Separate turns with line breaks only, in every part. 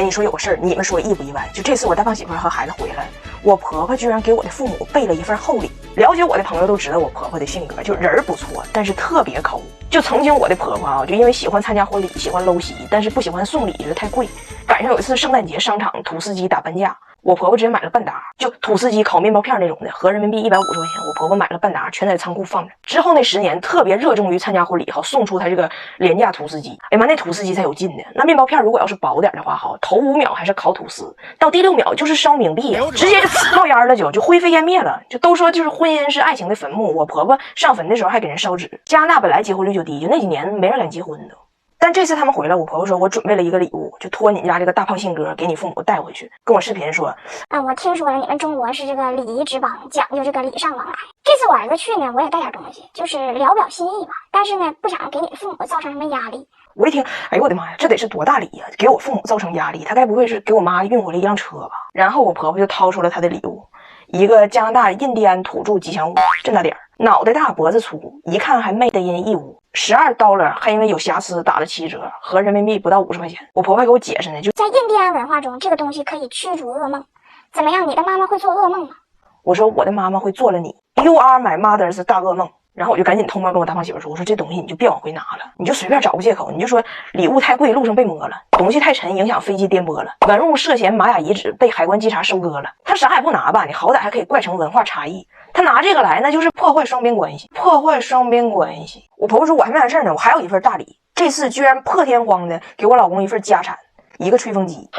哎，你说有个事儿，你们说意不意外？就这次我大胖媳妇和孩子回来，我婆婆居然给我的父母备了一份厚礼。了解我的朋友都知道我婆婆的性格，就人儿不错，但是特别抠。就曾经我的婆婆啊，就因为喜欢参加婚礼，喜欢搂席，但是不喜欢送礼，觉得太贵。赶上有一次圣诞节，商场土司机打半价，我婆婆直接买了半打，就土司机烤面包片那种的，合人民币150块钱，我婆婆买了半打，全在仓库放着。之后那10年特别热衷于参加婚礼，好送出她这个廉价土司机。哎妈，那土司机才有劲呢。那面包片如果要是薄点的话，好，头5秒还是烤吐司，到第6秒就是烧冥币啊，直接就冒烟了，就灰飞烟灭了。就都说就是婚姻是爱情的坟墓，我婆婆上坟的时候还给人烧纸。加拿大本来结婚率就低，就那几年没人敢结婚的。但这次他们回来，我婆婆说我准备了一个礼物，就托你家这个大胖信哥给你父母带回去。跟我视频说，
我听说了，你们中国是这个礼仪之邦，讲究这个礼尚往来。这次我儿子去呢，我也带点东西，就是聊表心意吧。但是呢，不想给你父母造成什么压力。
我一听，哎呦我的妈呀，这得是多大礼呀！给我父母造成压力，他该不会是给我妈运回来一辆车吧？然后我婆婆就掏出了她的礼物，一个加拿大印第安土著吉祥物，这么大点儿，脑袋大脖子粗，一看还made in义乌，$12还因为有瑕疵打了7折，合人民币不到50块钱。我婆婆还给我解释呢，就
在印第安文化中，这个东西可以驱逐噩梦。怎么样，你的妈妈会做噩梦吗？
我说我的妈妈会做了你 ，You are my mother's 大噩梦。然后我就赶紧偷摸跟我大胖媳妇说，我说这东西你就别往回拿了，你就随便找个借口，你就说礼物太贵，路上被摸了，东西太沉，影响飞机颠簸了，文物涉嫌玛雅遗址被海关稽查收割了。他啥也不拿吧，你好歹还可以怪成文化差异。他拿这个来，那就是破坏双边关系，破坏双边关系。我婆婆说我还没完事呢，我还有一份大礼，这次居然破天荒的给我老公一份家产，一个吹风机，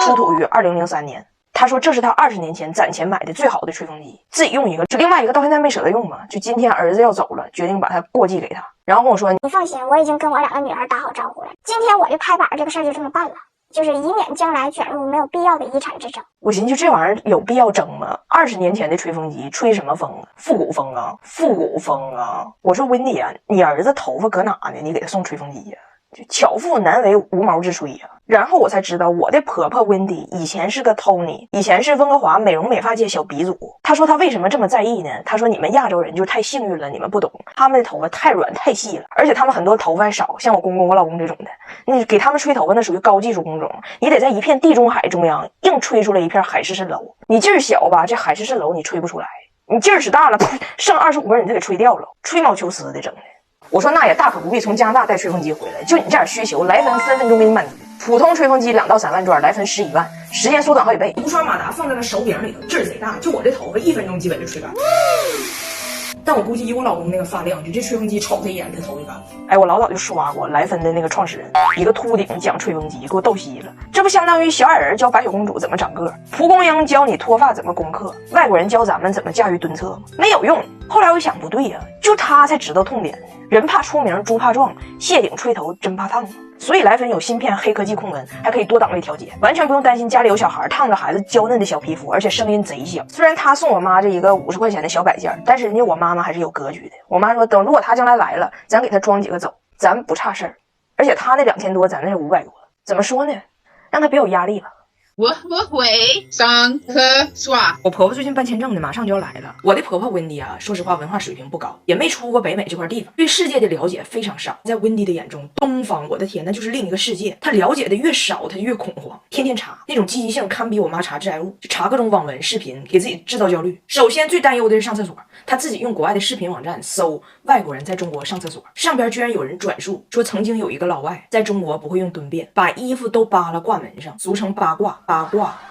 出土于2003年。他说这是他20年前攒钱买的最好的吹风机，自己用一个，就另外一个到现在没舍得用嘛。就今天儿子要走了，决定把它过继给他，然后跟我说，
你放心，我已经跟我2个女儿打好招呼了，今天我这拍板这个事儿就这么办了，就是以免将来卷入没有必要的遗产之争。
我寻思这玩意儿有必要争吗？20年前的吹风机吹什么风啊？复古风啊，复古风啊！我说温迪啊，你儿子头发搁哪呢？你给他送吹风机呀？就巧妇难为无毛之炊呀。然后我才知道我的婆婆温迪以前是个 Tony， 以前是温哥华美容美发界小鼻祖。她说她为什么这么在意呢？她说你们亚洲人就太幸运了，你们不懂，他们的头发太软太细了，而且他们很多头发还少，像我公公我老公这种的，你给他们吹头发那属于高技术工种，你得在一片地中海中央硬吹出来一片海市蜃楼。你劲儿小吧，这海市蜃楼你吹不出来，你劲儿使大了，剩25根你就给吹掉了，吹毛求疵的整的。我说那也大可不必从加拿大带吹风机回来，就你这点需求，来分分分钟给你满足。普通吹风机2到3万转，来分11万，时间缩短好几倍。无刷马达放在了手柄里头，劲儿贼大，就我这头发1分钟基本就吹干。但我估计以我老公那个发量，就这吹风机瞅他一眼，他头就干了。哎，我老早就刷过莱芬的那个创始人，一个秃顶讲吹风机，给我逗稀了。这不相当于小矮人教白雪公主怎么长个，蒲公英教你脱发怎么攻克，外国人教咱们怎么驾驭蹲厕吗？没有用。后来我一想，不对呀，就他才知道痛点。人怕出名，猪怕壮，谢顶吹头真怕烫。所以莱芬有芯片黑科技控温，还可以多档位调节，完全不用担心家里有小孩烫着孩子娇嫩的小皮肤，而且声音贼小。虽然他送我妈这一个50块钱的小摆件，但是人家我妈妈还是有格局的。我妈说，等如果他将来来了，咱给他装几个走，咱不差事儿。而且他那2000多，咱那是500多，怎么说呢？让他别有压力了。
我会上课刷。
我婆婆最近办签证呢，马上就要来了。我的婆婆温迪啊，说实话文化水平不高，也没出过北美这块地方，对世界的了解非常少。在温迪的眼中，东方，我的天，那就是另一个世界。她了解的越少，她就越恐慌，天天查，那种积极性堪比我妈查致癌物，就查各种网文视频，给自己制造焦虑。首先最担忧的是上厕所，她自己用国外的视频网站搜外国人在中国上厕所，上边居然有人转述说，曾经有一个老外在中国不会用蹲便，把衣服都扒了挂门上，俗称八卦。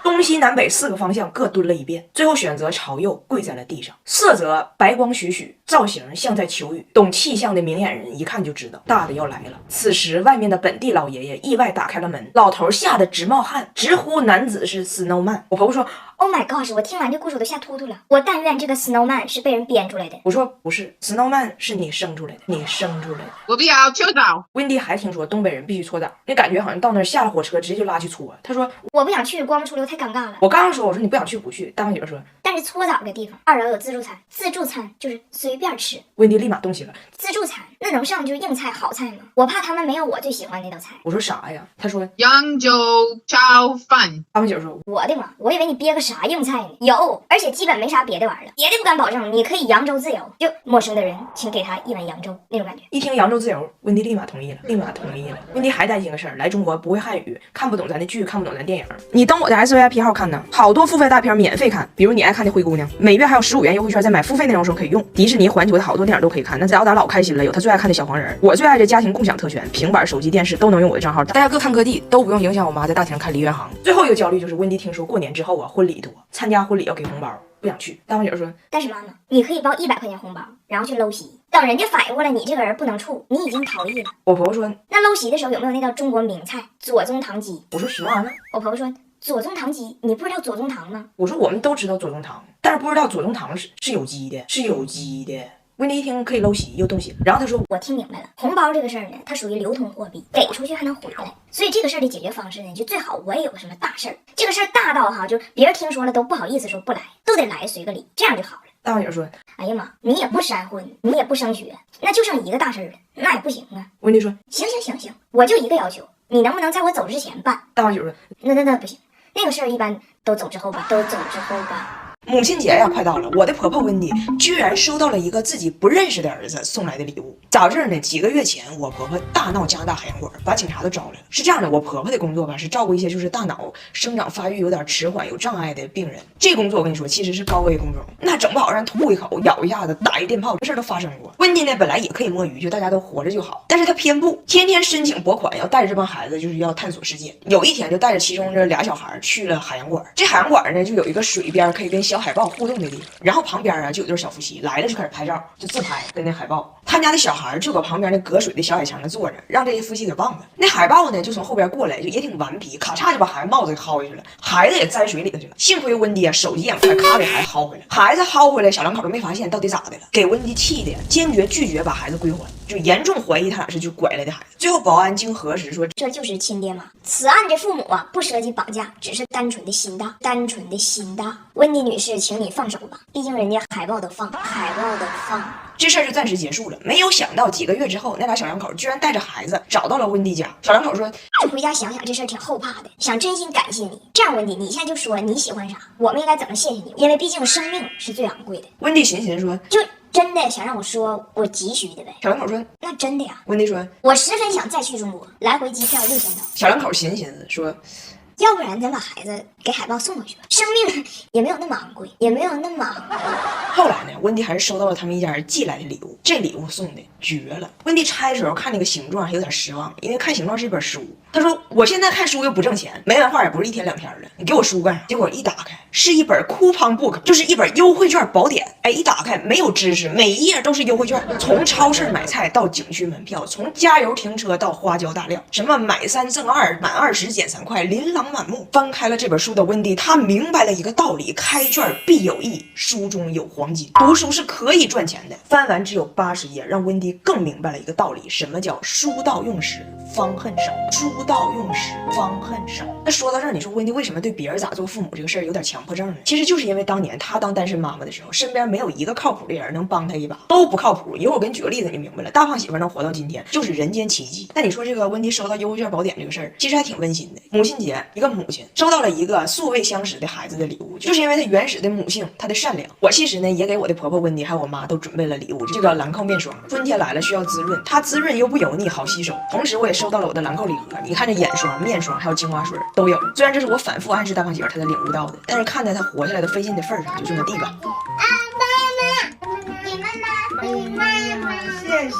东西南北4个方向各蹲了一遍，最后选择朝右跪在了地上，色泽白光徐徐，造型像在求雨。懂气象的明眼人一看就知道大的要来了。此时外面的本地老爷爷意外打开了门，老头吓得直冒汗，直呼男子是 Snowman。 我婆婆说
Oh my gosh， 我听完这故事我都吓秃秃了。我但愿这个 Snowman 是被人编出来的。
我说不是， Snowman 是你生出来的，你生出来的。
我不要搓澡。
温迪还听说东北人必须搓澡，那感觉好像到那儿下了火车直接就拉去搓。他说
我不想去，光不出溜太尴尬了。
我刚刚说，我说你不想去不去，大胖姐说
但是搓澡这地方2楼有自助餐，自助餐就是随便吃。
温迪立马动起了，
自助餐那能上就是硬菜好菜吗？我怕他们没有我最喜欢那道菜。
我说啥呀？他说
扬州炒饭。
大胖姐说
我的妈，我以为你憋个啥啥硬菜呢？有，而且基本没啥别的玩意儿了，别的不敢保证，你可以扬州自由，就陌生的人请给他一碗扬州那种感觉。
一听扬州自由，温迪立马同意了。温迪还担心个事儿，来中国不会汉语，看不懂咱的剧，看不懂咱电影。你登我的 SVIP 号看呢，好多付费大片免费看，比如你爱看的灰姑娘，每月还有15元优惠券，在买付费内容时候可以用。迪士尼、环球的好多电影都可以看，那只要咱老开心了，有他最爱看的小黄人，我最爱这家庭共享特权，平板、手机、电视都能用我的账号，大家各看各地，都不用影响我妈在大厅看梨园行。最后一个焦虑就是温迪听说过年之后啊，婚礼多，参加婚礼要给红包，不想去。大胖姐说，
但是妈妈，你可以包100块钱红包，然后去搂席，等人家反应过来你这个人不能处，你已经逃逸了。
我婆婆说，
那搂席的时候有没有那道中国名菜左宗棠鸡？
我说什么玩意儿？
我婆婆说，左宗棠鸡，你不知道左宗棠吗？
我说我们都知道左宗棠，但是不知道左宗棠是有机的，是有机的。温迪一听可以搂席，又动心了。然后他说，
我听明白了，红包这个事儿呢，它属于流通货币，给出去还能回来，所以这个事儿的解决方式呢，就最好我也有个什么大事儿，这个事儿大到哈，就别人听说了都不好意思说不来，都得来随个礼，这样就好了。
大胖姐说，
哎呀妈，你也不闪婚，你也不升学，那就剩一个大事儿了，那也不行啊。
温迪说，
行，我就一个要求，你能不能在我走之前办？
大胖姐说，
那不行，那个事儿一般都走之后吧。
母亲节呀，快到了，我的婆婆温迪居然收到了一个自己不认识的儿子送来的礼物。咋回事呢？几个月前，我婆婆大闹加拿大海洋馆，把警察都招来了。是这样的，我婆婆的工作吧，是照顾一些就是大脑生长发育有点迟缓、有障碍的病人。这工作我跟你说，其实是高危工种，那整不好让吐一口、咬一下子、打一电炮，这事儿都发生过。温迪呢，本来也可以摸鱼，就大家都活着就好，但是他偏不，天天申请拨款，要带着这帮孩子就是要探索世界。有一天就带着其中这俩小孩去了海洋馆，这海洋馆呢就有一个水边可以跟小海豹互动的地方，然后旁边啊就有对小夫妻来了就开始拍照，就自拍跟那海豹。他家的小孩就搁旁边那隔水的小矮墙上坐着，让这些夫妻给忘了。那海豹呢就从后边过来，就也挺顽皮，咔嚓就把孩子帽子给薅下去了，孩子也栽水里头去了。幸亏温迪啊手疾眼快，咔给孩子薅回来。孩子薅回来，小两口都没发现到底咋的了，给温迪气的呀，坚决拒绝把孩子归还，就严重怀疑他俩是就拐来的孩子。最后保安经核实说，
这就是亲爹妈。此案这父母啊不涉及绑架，只是单纯的心大。温迪女士，请你放手吧，毕竟人家海豹都放。
这事儿就暂时结束了。没有想到几个月之后，那俩小两口居然带着孩子找到了温迪家。小两口说，
就回家想想这事儿挺后怕的，想真心感谢你。这样温迪，你现在就说你喜欢啥，我们应该怎么谢谢你，因为毕竟生命是最昂贵的。
温迪寻说，
就真的想让我说我急需的呗。
小两口说，
那真的呀。
温迪说，
我十分想再去中国，来回机票6000刀。
小两口寻说，
要不然咱把孩子给海豹送回去吧，生命也没有那么昂贵，
后来呢，温迪还是收到了他们一家人寄来的礼物，这礼物送的绝了。温迪拆的时候看那个形状还有点失望，因为看形状是一本书。他说，我现在看书又不挣钱，没文化也不是1天2天的，你给我书干啥？结果一打开是一本 coupon book， 就是一本优惠券宝典。哎，一打开没有知识，每一页都是优惠券，从超市买菜到景区门票，从加油停车到花椒大料，什么买3赠2，满20减3块，琳琅满目。翻开了这本书的温迪，他明白了一个道理，开卷必有益，书中有黄金，读书是可以赚钱的。翻完只有80页，让温迪更明白了一个道理，什么叫书到用时方恨少。那说到这儿，你说温迪为什么对别人咋做父母这个事儿有点强迫症呢？其实就是因为当年他当单身妈妈的时候，身边没有一个靠谱的人能帮他一把，都不靠谱。一会儿我给你举个例子，你明白了。大胖媳妇能活到今天，就是人间奇迹。那你说这个温迪收到优惠券宝典这个事儿，其实还挺温馨的。母亲节，一个母亲收到了一个素未相识的孩子的礼物，就是因为他原始的母性，他的善良。我其实呢也给我的婆婆温迪还有我妈都准备了礼物，这个兰蔻面霜，春天来了需要滋润，它滋润又不油腻，好吸收。同时我也收到了我的兰蔻礼盒，你看这眼霜、面霜还有精华水都有。虽然这是我反复暗示大胖媳妇她才领悟到的，但是看在她活下来的费劲的份上，就这么地吧。谢谢。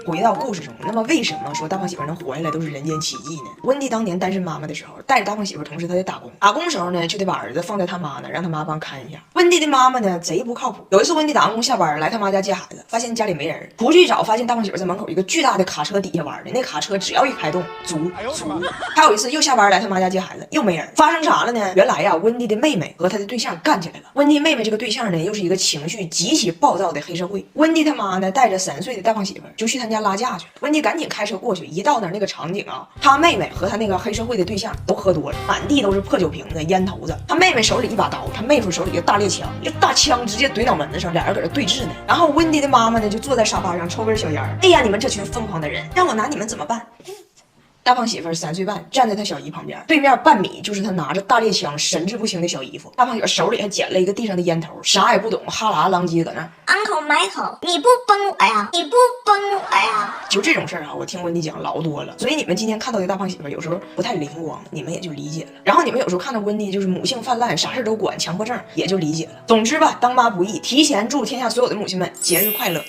回到故事中，那么为什么说大胖媳妇能活下来都是人间奇迹呢？温迪当年单身妈妈的时候，带着大胖媳妇，同时她在打工。打工的时候呢，就得把儿子放在他妈那，让他妈帮看一下。温迪的妈妈呢，贼不靠谱。有一次温迪打完工下班来他妈家接孩子，发现家里没人，出去一找，发现大胖媳妇在门口一个巨大的卡车底下玩呢。那卡车只要一开动，足。还有一次又下班来他妈家接孩子，又没人，发生啥了呢？原来呀，温迪的妹妹和他的对象干起来了。温迪妹妹这个对象呢，又是一个情绪极其暴躁的黑社会。温迪他妈呢，带着3岁的大胖媳妇就去他家拉架去。温迪赶紧开车过去，一到那儿那个场景啊，他妹妹和他那个黑社会的对象都喝多了，满地都是破酒瓶子、烟头子。他妹妹手里一把刀，他妹夫手里一个大猎枪，这大枪直接怼脑门子上，俩人搁这对峙呢。然后温迪的妈妈呢就坐在沙发上抽根小烟。哎呀，你们这群疯狂的人，让我拿你们怎么办？大胖媳妇3岁半站在他小姨旁边，对面半米就是他拿着大猎枪神志不清的小姨夫。大胖媳妇手里还捡了一个地上的烟头，啥也不懂，哈喇啷叽搁那。
Uncle Michael， 你不崩我呀？你不崩我呀？
就这种事儿啊，我听温迪讲老多了，所以你们今天看到的大胖媳妇有时候不太灵光，你们也就理解了。然后你们有时候看到温迪就是母性泛滥，啥事都管，强迫症也就理解了。总之吧，当妈不易，提前祝天下所有的母亲们节日快乐。